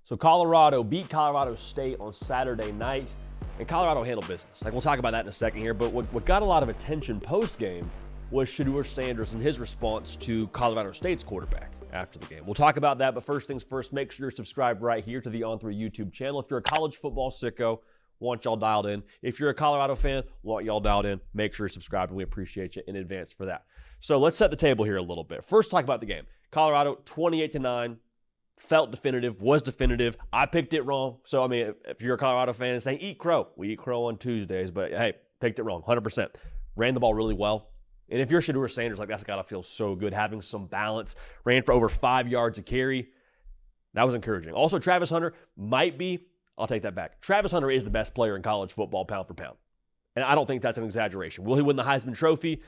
So Colorado beat Colorado State on Saturday night, and Colorado handled business. Like, we'll talk about that in a second here, but what got a lot of attention post-game was Shedeur Sanders and his response to Colorado State's quarterback after the game. We'll talk about that, but first things first, make sure you're subscribed right here to the On3 YouTube channel. If you're a college football sicko, want y'all dialed in. If you're a Colorado fan, want y'all dialed in, make sure you're subscribed, and we appreciate you in advance for that. So let's set the table here a little bit. First, talk about the game. Colorado, 28-9. Felt definitive, was definitive. I picked it wrong. So, I mean, if you're a Colorado fan and saying, eat crow. We eat crow on Tuesdays, but hey, picked it wrong, 100%. Ran the ball really well. And if you're Shedeur Sanders, like, that's got to feel so good, having some balance. Ran for over 5 yards a carry. That was encouraging. Also, Travis Hunter might be, I'll take that back. Travis Hunter is the best player in college football, pound for pound. And I don't think that's an exaggeration. Will he win the Heisman Trophy?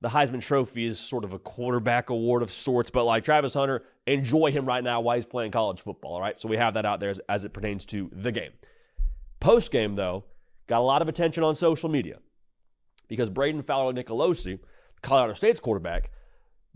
The Heisman Trophy is sort of a quarterback award of sorts, but like Travis Hunter, enjoy him right now while he's playing college football, all right? So we have that out there as it pertains to the game. Post-game, though, got a lot of attention on social media because Braden Fowler-Nicolosi, Colorado State's quarterback,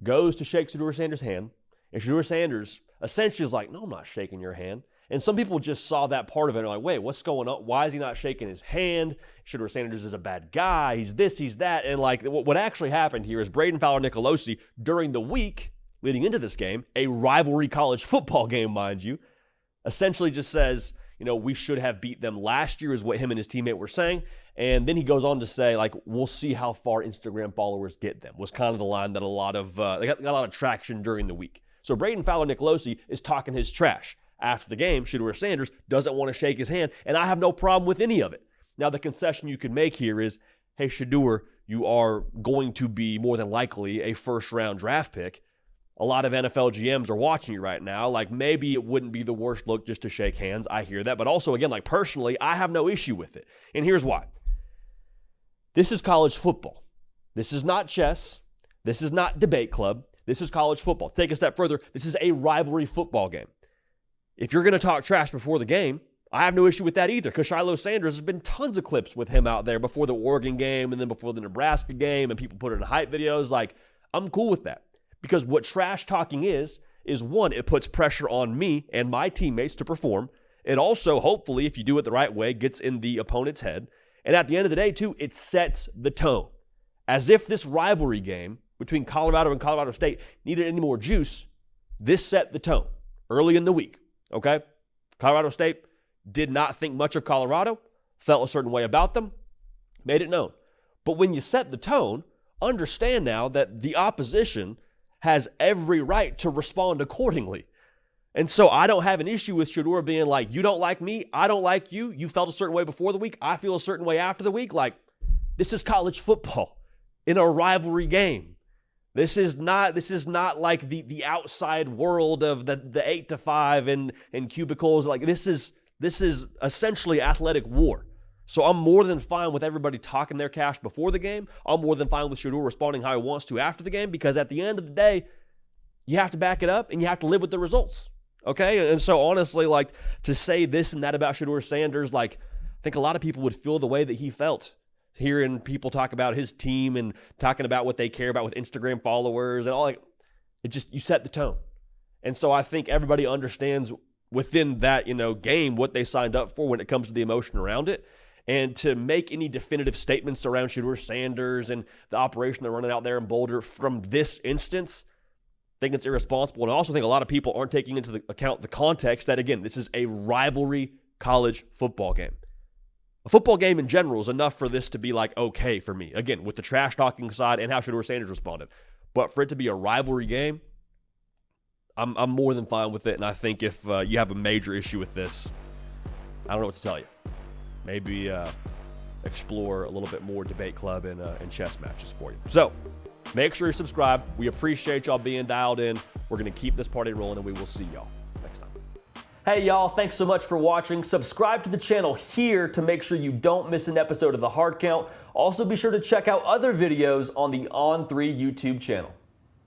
goes to shake Shedeur Sanders' hand, and Shedeur Sanders essentially is like, no, I'm not shaking your hand. And some people just saw that part of it and are like, wait, what's going on? Why is he not shaking his hand? Shedeur Sanders is a bad guy. He's this, he's that. And like, what actually happened here is Braden Fowler-Nicolosi, during the week leading into this game, a rivalry college football game, mind you, essentially just says, you know, we should have beat them last year is what him and his teammate were saying. And then he goes on to say, like, we'll see how far Instagram followers get them, was kind of the line that they got a lot of traction during the week. So Braden Fowler-Nicolosi is talking his trash. After the game, Shedeur Sanders doesn't want to shake his hand, and I have no problem with any of it. Now, the concession you could make here is, hey, Shedeur, you are going to be more than likely a first-round draft pick. A lot of NFL GMs are watching you right now. Like, maybe it wouldn't be the worst look just to shake hands. I hear that. But also, again, like, personally, I have no issue with it. And here's why. This is college football. This is not chess. This is not debate club. This is college football. Take a step further. This is a rivalry football game. If you're going to talk trash before the game, I have no issue with that either, because Shedeur Sanders, has been tons of clips with him out there before the Oregon game and then before the Nebraska game, and people put it in hype videos. Like, I'm cool with that, because what trash talking is one, it puts pressure on me and my teammates to perform. It also, hopefully, if you do it the right way, gets in the opponent's head. And at the end of the day, too, it sets the tone. As if this rivalry game between Colorado and Colorado State needed any more juice, this set the tone early in the week. Okay? Colorado State did not think much of Colorado, felt a certain way about them, made it known. But when you set the tone, understand now that the opposition has every right to respond accordingly. And so I don't have an issue with Shedeur being like, you don't like me, I don't like you, you felt a certain way before the week, I feel a certain way after the week. Like, this is college football in a rivalry game. This is not like the outside world of the 8 to 5 and cubicles. Like, this is essentially athletic war. So I'm more than fine with everybody talking their cash before the game. I'm more than fine with Shedeur responding how he wants to after the game, because at the end of the day, you have to back it up and you have to live with the results. Okay? And so honestly, like, to say this and that about Shedeur Sanders, like, I think a lot of people would feel the way that he felt hearing people talk about his team and talking about what they care about with Instagram followers and all. Like, it just, you set the tone. And so I think everybody understands within that, game what they signed up for when it comes to the emotion around it. And to make any definitive statements around Shedeur Sanders and the operation they're running out there in Boulder from this instance, I think it's irresponsible. And I also think a lot of people aren't taking into account the context that, again, this is a rivalry college football game. A football game in general is enough for this to be like okay for me. Again, with the trash talking side and how Shedeur Sanders responded. But for it to be a rivalry game, I'm more than fine with it. And I think if you have a major issue with this, I don't know what to tell you. Maybe explore a little bit more debate club and chess matches for you. So make sure you subscribe. We appreciate y'all being dialed in. We're going to keep this party rolling, and we will see y'all next time. Hey y'all, thanks so much for watching. Subscribe to the channel here to make sure you don't miss an episode of The Hard Count. Also be sure to check out other videos on the On3 YouTube channel.